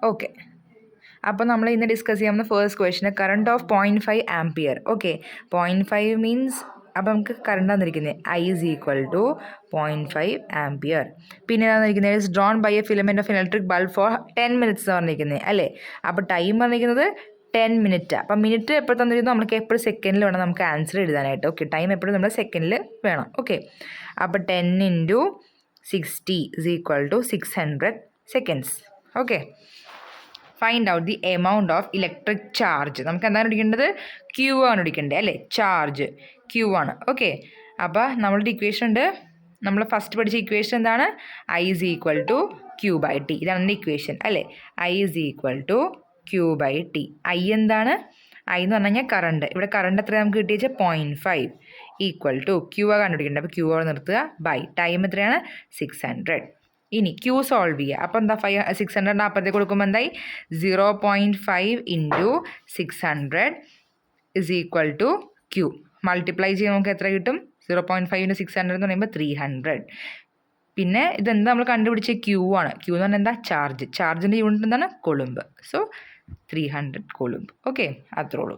Okay, അപ്പോൾ നമ്മൾ ഇന്ന് ഡിസ്കസ് ചെയ്യാവുന്ന first question current of 0.5 ampere. Okay, 0.5 means അപ്പോൾ നമുക്ക് കറണ്ട് തന്നിരിക്കുന്നത് I is equal to 0.5 ampere. പിന്നെ തന്നിരിക്കുന്നത് is drawn by a filament of electric bulb for 10 minutes പറഞ്ഞിരിക്കുന്നത് അല്ലേ. അപ്പോൾ ടൈം പറഞ്ഞിരിക്കുന്നത് 10 മിനിറ്റ്. അപ്പം മിനിറ്റ് എപ്പോൾ തന്നിരിക്കുന്നു നമുക്ക് എപ്പോഴും സെക്കൻഡിൽ വേണം നമുക്ക് ആൻസർ എഴുതാനായിട്ട്. ഓക്കെ, ടൈം എപ്പോഴും നമ്മൾ സെക്കൻഡിൽ വേണം. ഓക്കെ, അപ്പോൾ 10 × 60 is equal to 600 seconds. Okay, find out the amount of electric charge. നമുക്ക് എന്താണ് എടുക്കേണ്ടത്? Q ആണ് എടുക്കേണ്ടത് അല്ലേ. ചാർജ് Q ആണ്. ഓക്കെ, അപ്പോൾ നമ്മളുടെ ഇക്വേഷൻ ഉണ്ട്, നമ്മൾ ഫസ്റ്റ് പഠിച്ച ഇക്വേഷൻ എന്താണ്? I is equal to Q/T. ഇതാണ് എൻ്റെ ഇക്വേഷൻ അല്ലേ. I is equal to Q/T. I എന്താണ്? I എന്ന് പറഞ്ഞു കഴിഞ്ഞാൽ കറണ്ട്. ഇവിടെ കറണ്ട് എത്രയാണ് നമുക്ക് കിട്ടിയ 0.5 ഈക്വൽ ടു Q ആണ് കണ്ടുപിടിക്കേണ്ടത്. അപ്പോൾ Q ആണ് നിർത്തുക ബൈ ടൈം എത്രയാണ്? 600. ഇനി Q സോൾവ് ചെയ്യുക. അപ്പോൾ എന്താ 600 അപ്പുറത്തേക്ക് കൊടുക്കുമ്പോൾ എന്തായി? 0.5 × 600 is equal to Q. Multiply ചെയ്യുമ്പോൾ നമുക്ക് എത്ര കിട്ടും? 0.5 × 600 എന്ന് പറയുമ്പോൾ 300. പിന്നെ ഇതെന്താ നമ്മൾ കണ്ടുപിടിച്ച Q ആണ്. Q എന്ന് പറഞ്ഞാൽ എന്താ? ചാർജ്. ചാർജിൻ്റെ യൂണിറ്റ് എന്താണ്? കൊളുമ്പ്. സോ 300 കൊളുമ്പ്. ഓക്കെ, അത്രേ ഉള്ളൂ.